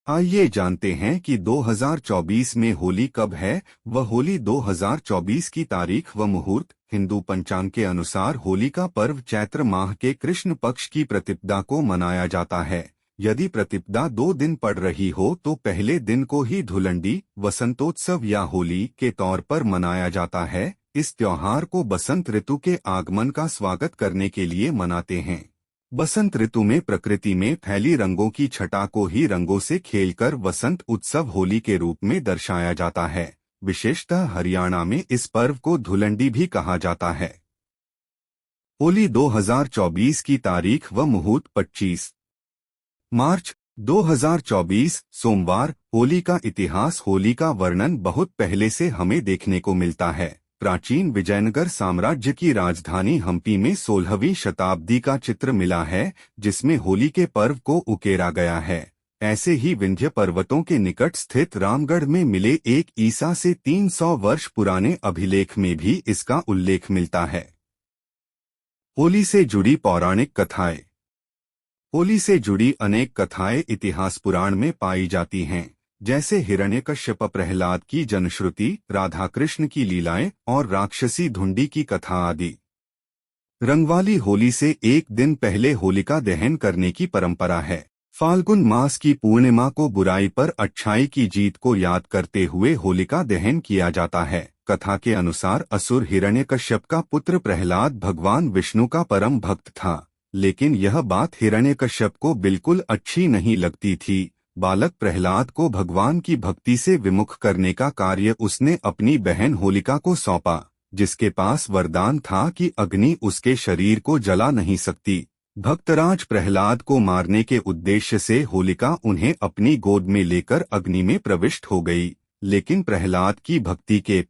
आइए जानते हैं कि 2024 में होली कब है। वह होली 2024 की तारीख व मुहूर्त। हिंदू पंचांग के अनुसार होली का पर्व चैत्र माह के कृष्ण पक्ष की प्रतिपदा को मनाया जाता है। यदि प्रतिपदा 2 दिन पड़ रही हो तो पहले दिन को ही धुलंडी वसंतोत्सव या होली के तौर पर मनाया जाता है। इस त्योहार को बसंत ऋतु के आगमन का स्वागत करने के लिए मनाते हैं। बसंत ऋतु में प्रकृति में फैली रंगों की छटा को ही रंगों से खेलकर वसंत उत्सव होली के रूप में दर्शाया जाता है। विशेषतः हरियाणा में इस पर्व को धुलंडी भी कहा जाता है। होली 2024 की तारीख व मुहूर्त 25 मार्च 2024 सोमवार। होली का इतिहास। होली का वर्णन बहुत पहले से हमें देखने को मिलता है। प्राचीन विजयनगर साम्राज्य की राजधानी हम्पी में 16वीं शताब्दी का चित्र मिला है, जिसमें होली के पर्व को उकेरा गया है। ऐसे ही विंध्य पर्वतों के निकट स्थित रामगढ़ में मिले एक ईसा से 300 वर्ष पुराने अभिलेख में भी इसका उल्लेख मिलता है। होली से जुड़ी पौराणिक कथाएं। होली से जुड़ी अनेक कथाएं इतिहास पुराण में पाई जाती हैं, जैसे हिरण्यकश्यप प्रहलाद की जनश्रुति, राधा कृष्ण की लीलाएं और राक्षसी धुंडी की कथा आदि। रंगवाली होली से एक दिन पहले होलिका दहन करने की परंपरा है। फाल्गुन मास की पूर्णिमा को बुराई पर अच्छाई की जीत को याद करते हुए होलिका दहन किया जाता है। कथा के अनुसार असुर हिरण्यकश्यप का पुत्र प्रहलाद भगवान विष्णु का परम भक्त था, लेकिन यह बात हिरण्यकश्यप को बिल्कुल अच्छी नहीं लगती थी। बालक प्रहलाद को भगवान की भक्ति से विमुख करने का कार्य उसने अपनी बहन होलिका को सौंपा, जिसके पास वरदान था कि अग्नि उसके शरीर को जला नहीं सकती। भक्तराज प्रहलाद को मारने के उद्देश्य से होलिका उन्हें अपनी गोद में लेकर अग्नि में प्रविष्ट हो गई, लेकिन प्रहलाद की भक्ति के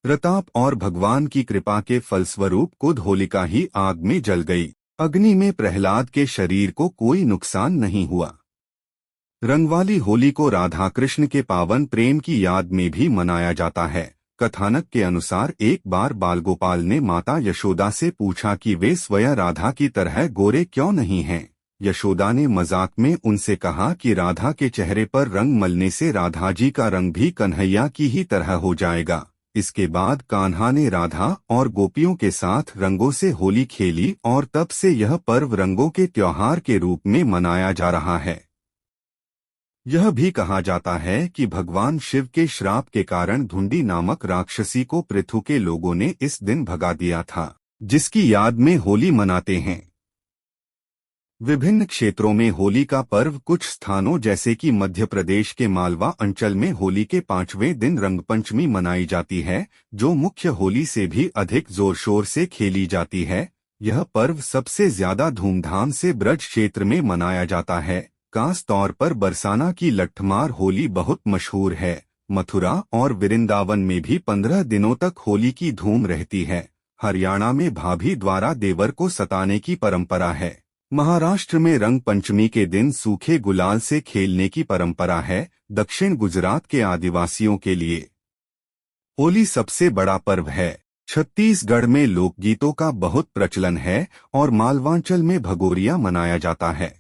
प्रताप और भगवान की कृपा के फलस्वरूप खुद होलिका ही आग में जल गई। अग्नि में प्रहलाद के शरीर को कोई नुकसान नहीं हुआ। रंगवाली होली को राधा कृष्ण के पावन प्रेम की याद में भी मनाया जाता है। कथानक के अनुसार एक बार बालगोपाल ने माता यशोदा से पूछा कि वे स्वयं राधा की तरह गोरे क्यों नहीं हैं। यशोदा ने मजाक में उनसे कहा कि राधा के चेहरे पर रंग मलने से राधा जी का रंग भी कन्हैया की ही तरह हो जाएगा। इसके बाद कान्हा ने राधा और गोपियों के साथ रंगों से होली खेली और तब से यह पर्व रंगों के त्योहार के रूप में मनाया जा रहा है। यह भी कहा जाता है कि भगवान शिव के श्राप के कारण धुंडी नामक राक्षसी को पृथु के लोगों ने इस दिन भगा दिया था, जिसकी याद में होली मनाते हैं। विभिन्न क्षेत्रों में होली का पर्व। कुछ स्थानों जैसे कि मध्य प्रदेश के मालवा अंचल में होली के 5वें दिन रंगपंचमी मनाई जाती है, जो मुख्य होली से भी अधिक जोर शोर से खेली जाती है। यह पर्व सबसे ज्यादा धूमधाम से ब्रज क्षेत्र में मनाया जाता है। खास तौर पर बरसाना की लट्ठमार होली बहुत मशहूर है। मथुरा और वृंदावन में भी 15 दिनों तक होली की धूम रहती है। हरियाणा में भाभी द्वारा देवर को सताने की परंपरा है। महाराष्ट्र में रंग पंचमी के दिन सूखे गुलाल से खेलने की परंपरा है। दक्षिण गुजरात के आदिवासियों के लिए होली सबसे बड़ा पर्व है। छत्तीसगढ़ में लोकगीतों का बहुत प्रचलन है और मालवांचल में भगोरिया मनाया जाता है।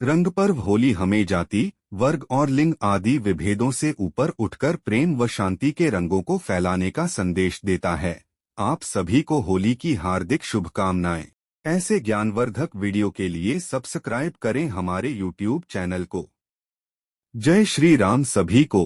रंग पर्व होली हमें जाति, वर्ग और लिंग आदि विभेदों से ऊपर उठकर प्रेम व शांति के रंगों को फैलाने का संदेश देता है। आप सभी को होली की हार्दिक शुभकामनाएं। ऐसे ज्ञानवर्धक वीडियो के लिए सब्सक्राइब करें हमारे YouTube चैनल को। जय श्री राम सभी को।